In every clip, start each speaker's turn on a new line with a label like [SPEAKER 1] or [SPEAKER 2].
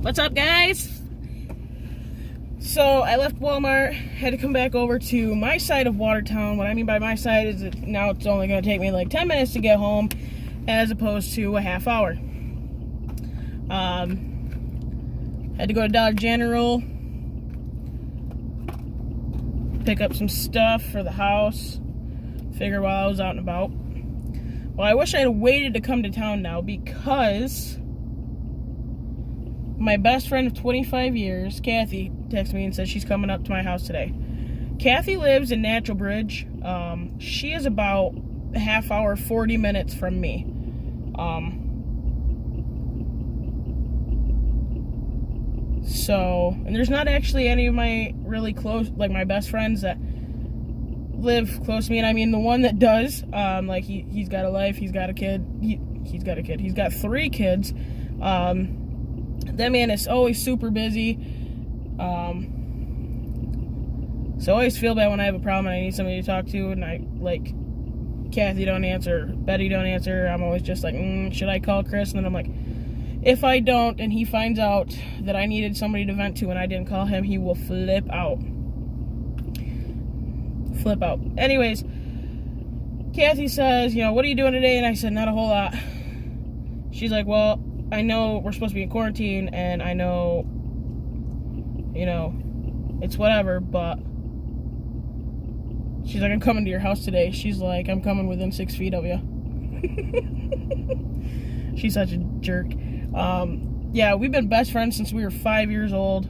[SPEAKER 1] What's up, guys? So I left Walmart, had to come back over to my side of Watertown. What I mean by my side is that now it's only going to take me like 10 minutes to get home as opposed to a half hour. Had to go to Dollar General, pick up some stuff for the house, figure while I was out and about. Well, I wish I had waited to come to town now because my best friend of 25 years, Kathy, texted me and said she's coming up to my house today. Kathy lives in Natural Bridge. She is about a half hour, 40 minutes from me. And there's not actually any of my really close, like my best friends that live close to me. And I mean, the one that does, like he's got a life, he's got a kid, he's got 3 kids. That man is always super busy. So I always feel bad when I have a problem and I need somebody to talk to, and I, like, Kathy don't answer, Betty don't answer. I'm always just like, should I call Chris? And then I'm like, if I don't and he finds out that I needed somebody to vent to and I didn't call him, he will flip out. Anyways, Kathy says, what are you doing today? And I said, not a whole lot. She's like, well, I know we're supposed to be in quarantine, and I know, it's whatever, but she's like, I'm coming to your house today. She's like, I'm coming within 6 feet of you. She's such a jerk. Yeah, we've been best friends since we were 5 years old.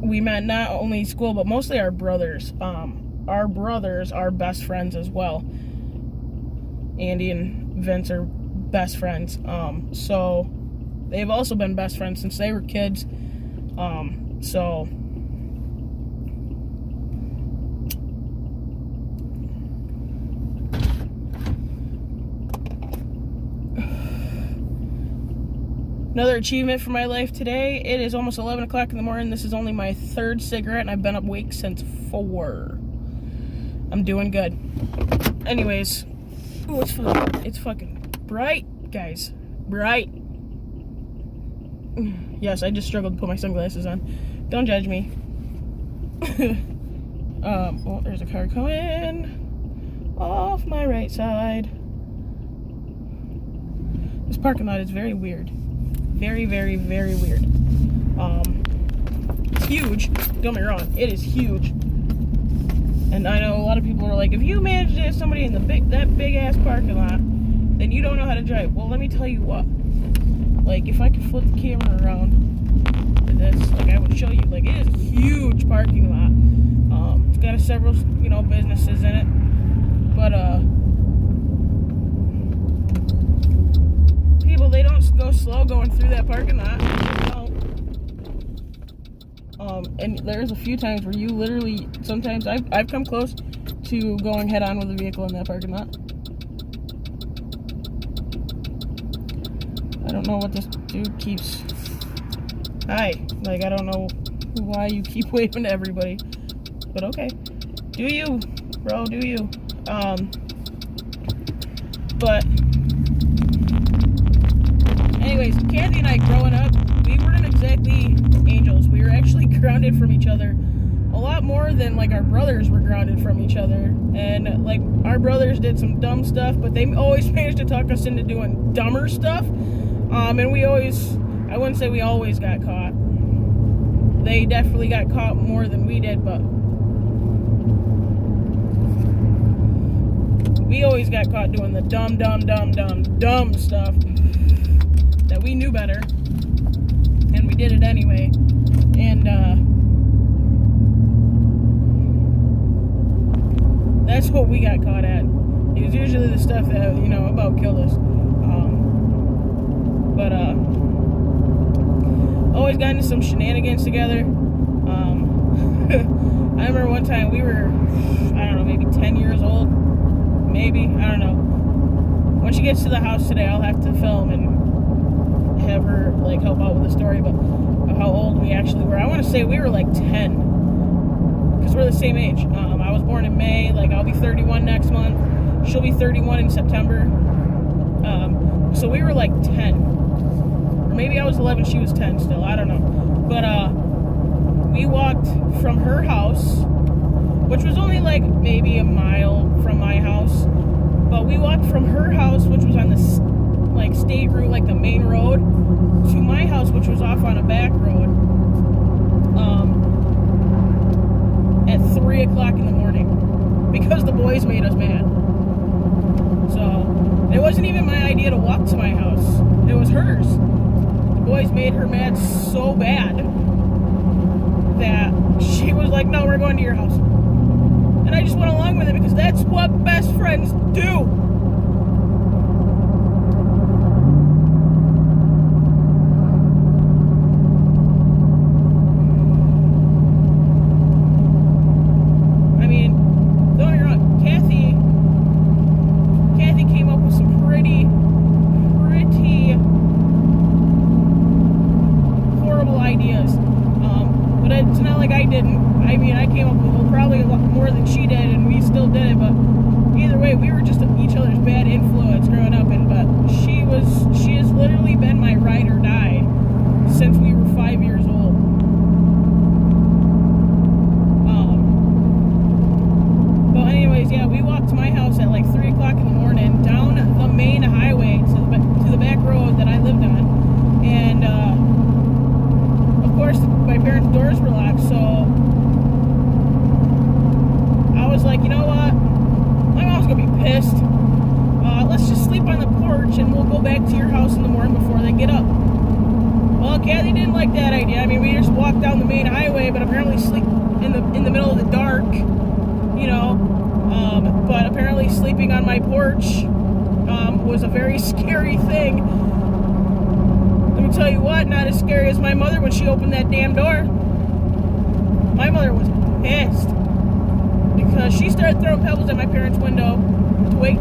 [SPEAKER 1] We met not only school, but mostly our brothers. Our brothers are best friends as well. Andy and Vince are best friends. So they've also been best friends since they were kids. Another achievement for my life today. It is almost 11 o'clock in the morning. This is only my 3rd cigarette, and I've been awake since 4. I'm doing good. Anyways, ooh, it's fucking bright, guys. Bright. Yes, I just struggled to put my sunglasses on. Don't judge me. Oh, there's a car coming off my right side. This parking lot is very weird. Very, very, very weird. It's huge. Don't get me wrong. It is huge. And I know a lot of people are like, if you manage to have somebody in that big ass parking lot, then you don't know how to drive. Well, let me tell you what. Like, if I could flip the camera around to this, like, I would show you. Like, it is a huge parking lot. It's got several, businesses in it. But, people, they don't go slow going through that parking lot. And there's a few times where you literally, sometimes I've come close to going head on with a vehicle in that parking lot. I don't know what this dude keeps. Hi. Like, I don't know why you keep waving to everybody. But okay. Do you, bro, do you. But anyways, Kathy and I growing up, we weren't exactly angels. We were actually grounded from each other a lot more than, like, our brothers were grounded from each other. And, like, our brothers did some dumb stuff, but they always managed to talk us into doing dumber stuff. And we always, I wouldn't say we always got caught. They definitely got caught more than we did, but we always got caught doing the dumb stuff that we knew better, and we did it anyway. And that's what we got caught at. It was usually the stuff that about killed us. But always got into some shenanigans together. I remember one time we were, I don't know, maybe 10 years old. Maybe, I don't know. When she gets to the house today, I'll have to film and have her, like, help out with the story about how old we actually were. I want to say we were like 10, because we're the same age. I was born in May. Like, I'll be 31 next month. She'll be 31 in September. So we were like 10. Or maybe I was 11, she was 10 still. I don't know. But we walked from her house, which was only like maybe a mile from my house. But we walked from her house, which was on the like state route, like the main road, to my house, which was off on a back road, at 3 o'clock in the morning, because the boys made us mad. So it wasn't even my idea to walk to my house. It was hers. The boys made her mad so bad that she was like, no, we're going to your house. And I just went along with it because that's what best friends do. I mean, don't get me wrong, Kathy came up with some pretty horrible ideas. But it's not like I didn't. I mean, I came up with probably a lot more than she did, and we still did it. But either way, we were just each other's bad influence growing up. But she has literally been my ride or die since we were 5 years old. But anyways, yeah, we walked to my house at like 3 o'clock in the morning down the main highway to the back road that I lived on, and of course my parents' doors were locked, so I was like, you know what, my mom's gonna be pissed. Let's just sleep on the porch and we'll go back to your house in the morning before they get up. Well, Kathy didn't like that idea. I mean, we just walked down the main highway, but apparently sleep in the middle of the dark, you know. But apparently sleeping on my porch was a very scary thing. Let me tell you what, not as scary as my mother when she opened that damn door. My mother was pissed because she started throwing pebbles at my parents' window to wake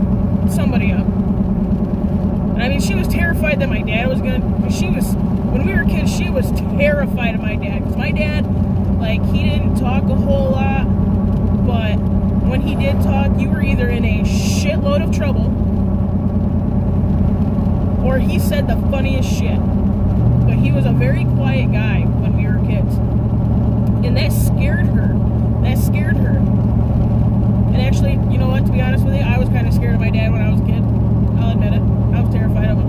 [SPEAKER 1] somebody up. And I mean, she was terrified that my dad was when we were kids, she was terrified of my dad. Because my dad, like, he didn't talk a whole lot, but when he did talk, you were either in a shitload of trouble or he said the funniest shit. But he was a very quiet guy when we were kids. And that scared her. And actually, you know what, to be honest with you, I was kind of scared of my dad when I was a kid. I'll admit it. I was terrified of him.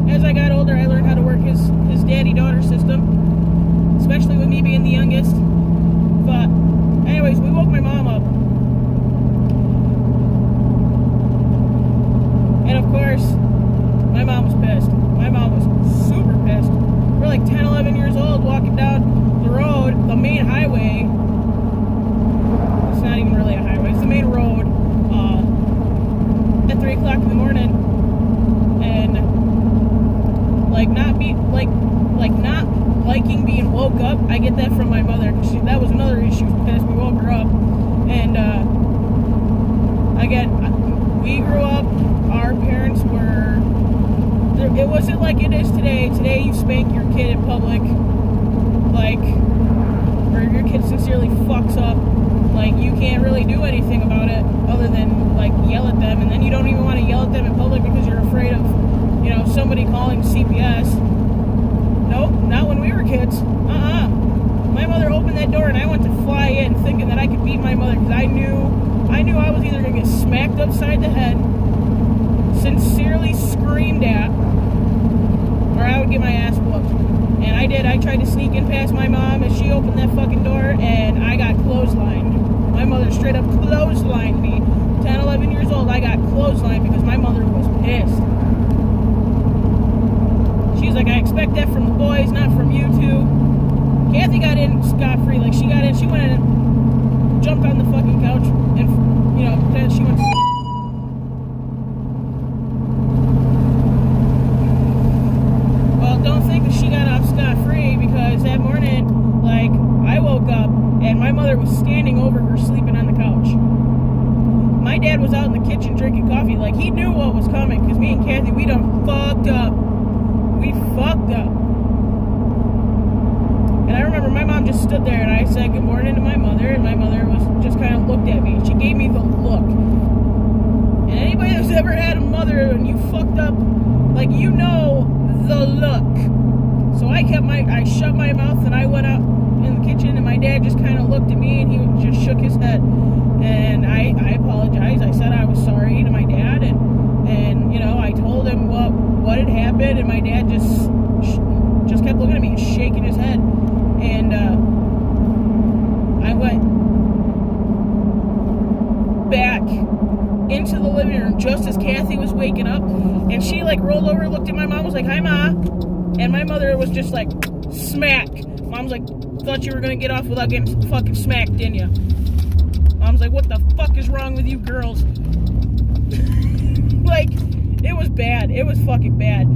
[SPEAKER 1] As I got older, I learned how to work his daddy-daughter system, especially with me being the youngest. But anyways, we woke my mom up. And of course, my mom was pissed. My mom was super pissed. We're like 10, 11 years old walking down the road, the main highway. It's not even really a highway, it's the main road, at 3 o'clock in the morning. And not liking being woke up. I get that from my mother, because that was another issue. Because we woke her up, and again, we grew up. Our parents were. It wasn't like it is today. Today, you spank your kid in public, like, or if your kid sincerely fucks up, like, you can't really do anything about it other than like yell at them, and then you don't even want to yell at them in public because you're afraid of, you know, somebody calling CPS. Nope, not when we were kids. My mother opened that door and I went to fly in thinking that I could beat my mother because I knew I was either going to get smacked upside the head, sincerely screamed at, or I would get my ass whooped. And I did. I tried to sneak in past my mom as she opened that fucking door, and I got clotheslined. My mother straight up clotheslined me. 10, 11 years old, I got clotheslined because my mother was pissed. She's like, I expect that from the boys, not from you two. Kathy got in scot-free. Like, she got in, she went in and jumped on the fucking couch and, you know, pretended she went to sleep. Well, don't think that she got off scot-free, because that morning, like, I woke up and my mother was standing over her sleeping on the couch. My dad was out in the kitchen drinking coffee. Like, he knew what was coming, because me and Kathy, we done fucked up. We fucked up. And I remember my mom just stood there and I said good morning to my mother, and my mother was just kind of looked at me. She gave me the look. And anybody that's ever had a mother and you fucked up, like, you know the look. So I shut my mouth and I went out in the kitchen, and my dad just kind of looked at me and he just shook his head. And I apologized. I said I was sorry to my dad, and you know, I told him what had happened, and my dad just kept looking at me and shaking his head. And I went back into the living room just as Kathy was waking up, and she like rolled over, looked at my mom, was like, "Hi, Ma," and my mother was just like, smack. Mom's like, "Thought you were gonna get off without getting fucking smacked, didn't you?" Mom's like, "What the fuck is wrong with you girls?" Like, it was bad. It was fucking bad.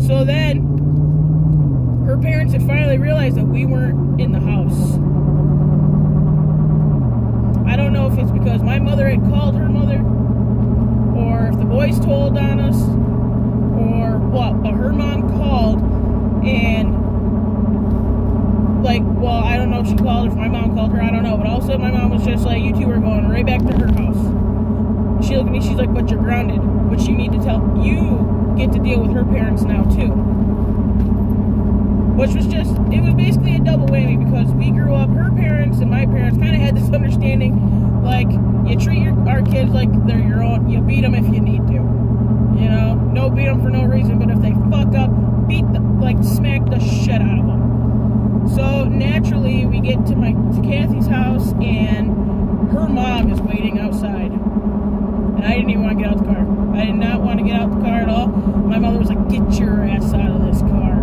[SPEAKER 1] So then her parents had finally realized that we weren't in the house. I don't know if it's because my mother had called her mother, or if the boys told on us, or what, but her mom called, and like, well, I don't know if she called, if my mom called her, I don't know, but all of a sudden my mom was just like, "You two are going right back to her house." She looked at me, she's like, "But you're grounded, but you need to you get to deal with her parents now too." Which was just, it was basically a double whammy, because we grew up, her parents and my parents kind of had this understanding, like, you treat our kids like they're your own, you beat them if you need to, you know, no beat them for no reason, but if they fuck up, smack the shit out of them. So naturally, we get to Kathy's house, and her mom is waiting outside, and I didn't even want to get out the car. I did not want to get out the car at all. My mother was like, "Get your ass out of this car."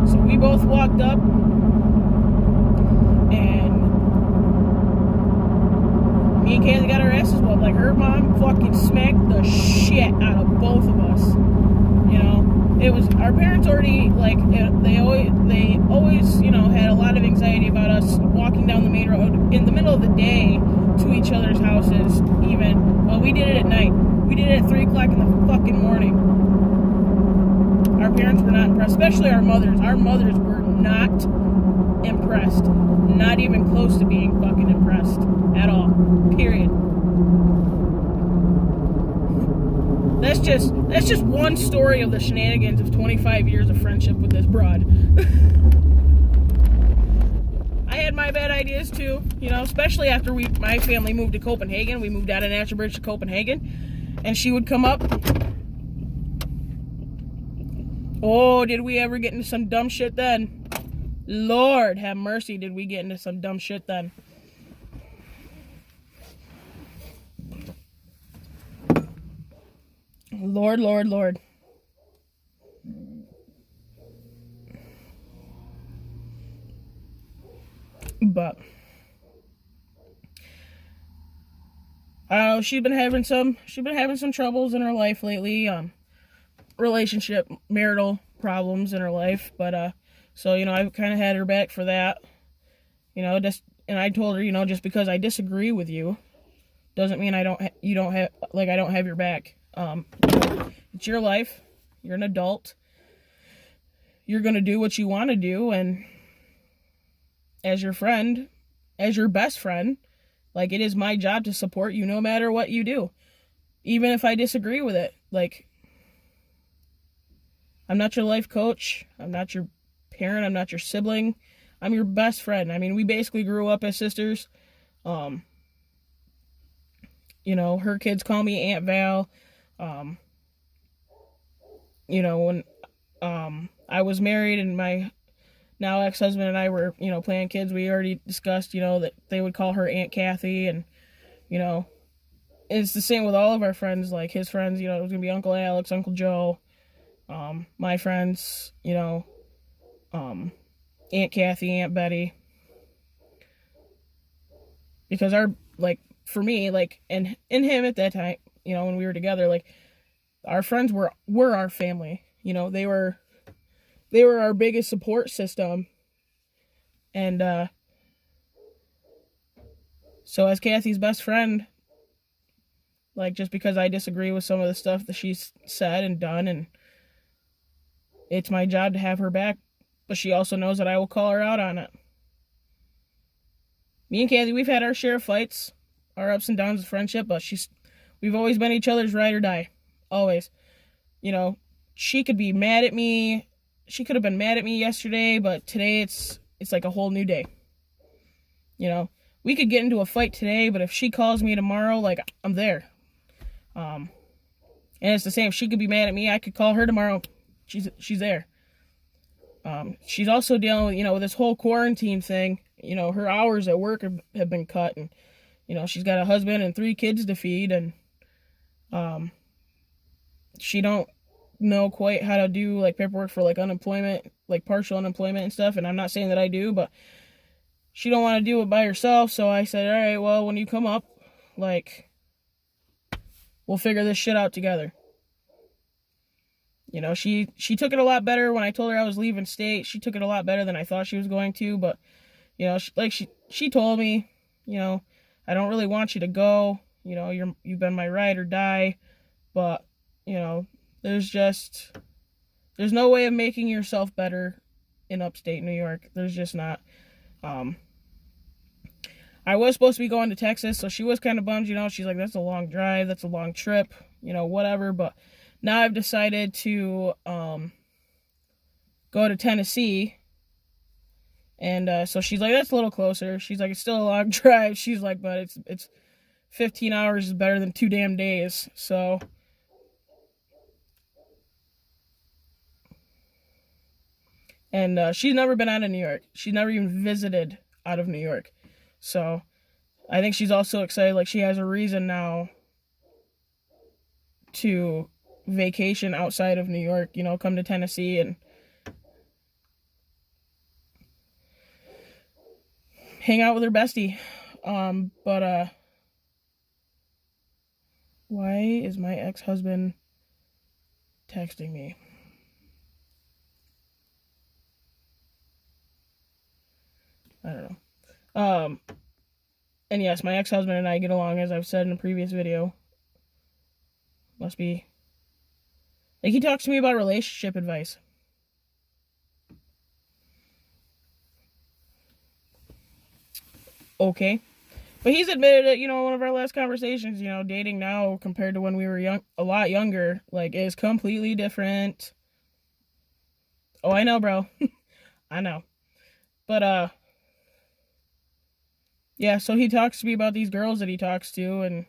[SPEAKER 1] So we both walked up, and me and Kathy got our asses whooped. Like, her mom fucking smacked the shit out of both of us. You know, it was, our parents already, like, they always, you know, had a lot of anxiety about us walking down the main road in the middle of the day to each other's houses, even. Well, we did it at night. We did it at 3 o'clock in the fucking morning. Our parents were not impressed, especially our mothers. Our mothers were not impressed. Not even close to being fucking impressed at all. Period. That's just one story of the shenanigans of 25 years of friendship with this broad. I had my bad ideas too, you know, especially after my family moved to Copenhagen. We moved out of Natural Bridge to Copenhagen, and she would come up. Oh, did we ever get into some dumb shit then? Lord have mercy, did we get into some dumb shit then. Lord, Lord, Lord. But I don't know, she's been having some troubles in her life lately. Relationship, marital problems in her life, but so, you know, I've kind of had her back for that, you know, and I told her, you know, just because I disagree with you doesn't mean I don't have your back. It's your life, you're an adult, you're gonna do what you want to do, and as your friend, as your best friend, like, it is my job to support you no matter what you do, even if I disagree with it. Like, I'm not your life coach. I'm not your parent. I'm not your sibling. I'm your best friend. I mean, we basically grew up as sisters. You know, her kids call me Aunt Val. You know, when I was married and my now ex-husband and I were, you know, planning kids, we already discussed, you know, that they would call her Aunt Kathy, and, you know, it's the same with all of our friends, like his friends, you know, it was going to be Uncle Alex, Uncle Joe. My friends, you know, Aunt Kathy, Aunt Betty, because for me, like, and him at that time, you know, when we were together, like, our friends were our family, you know, they were our biggest support system, and, so as Kathy's best friend, like, just because I disagree with some of the stuff that she's said and done, and it's my job to have her back but she also knows that I will call her out on it. Me and Kathy, we've had our share of fights, our ups and downs of friendship, but we've always been each other's ride or die. Always. You know, she could be mad at me. She could have been mad at me yesterday, but today it's like a whole new day. You know, we could get into a fight today, but if she calls me tomorrow, like, I'm there. And it's the same. She could be mad at me. I could call her tomorrow. She's there. She's also dealing with, with this whole quarantine thing. Her hours at work have been cut, and, she's got a husband and 3 kids to feed, and, she don't know quite how to do, like, paperwork for, like, unemployment, like, partial unemployment and stuff, and I'm not saying that I do, but she don't want to do it by herself, so I said, all right, well, when you come up, like, we'll figure this shit out together. She took it a lot better when I told her I was leaving state. She took it a lot better than I thought she was going to, but, she told me, I don't really want you to go, you've been my ride or die, but, there's no way of making yourself better in upstate New York. There's just not. I was supposed to be going to Texas, so she was kind of bummed, she's like, that's a long drive, that's a long trip, whatever, but now I've decided to, go to Tennessee, and, so she's like, that's a little closer. She's like, it's still a long drive. She's like, but it's 15 hours is better than 2 damn days, so, and, she's never been out of New York. She's never even visited out of New York. So, I think she's also excited, like, she has a reason now to vacation outside of New York, come to Tennessee and hang out with her bestie. But, why is my ex-husband texting me? I don't know. And yes, my ex-husband and I get along, as I've said in a previous video. Must be, like, he talks to me about relationship advice. Okay. But he's admitted it, one of our last conversations, dating now compared to when we were a lot younger, like, is completely different. Oh, I know, bro. I know. But, yeah, so he talks to me about these girls that he talks to, and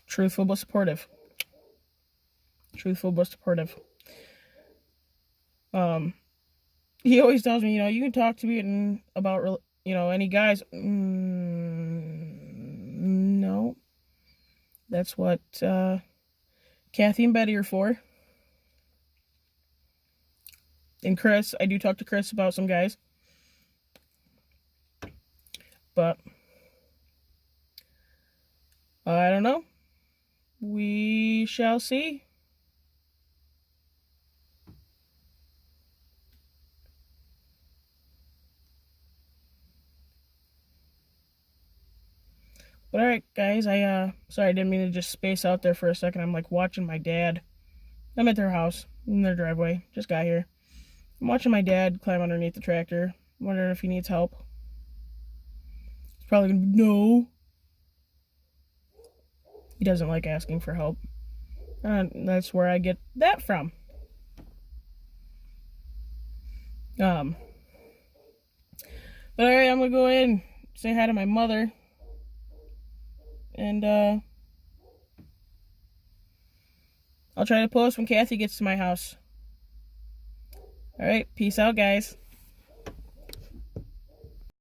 [SPEAKER 1] truthful but supportive. Truthful but supportive. He always tells me, you can talk to me about, any guys. No. That's what Kathy and Betty are for. And Chris, I do talk to Chris about some guys. But I don't know. We shall see. But alright, guys, sorry, I didn't mean to just space out there for a second. I'm, like, watching my dad. I'm at their house, in their driveway. Just got here. I'm watching my dad climb underneath the tractor. Wondering if he needs help. He's probably gonna be, no. He doesn't like asking for help. That's where I get that from. But alright, I'm gonna go in and say hi to my mother. And, I'll try to post when Kathy gets to my house. Alright, peace out, guys.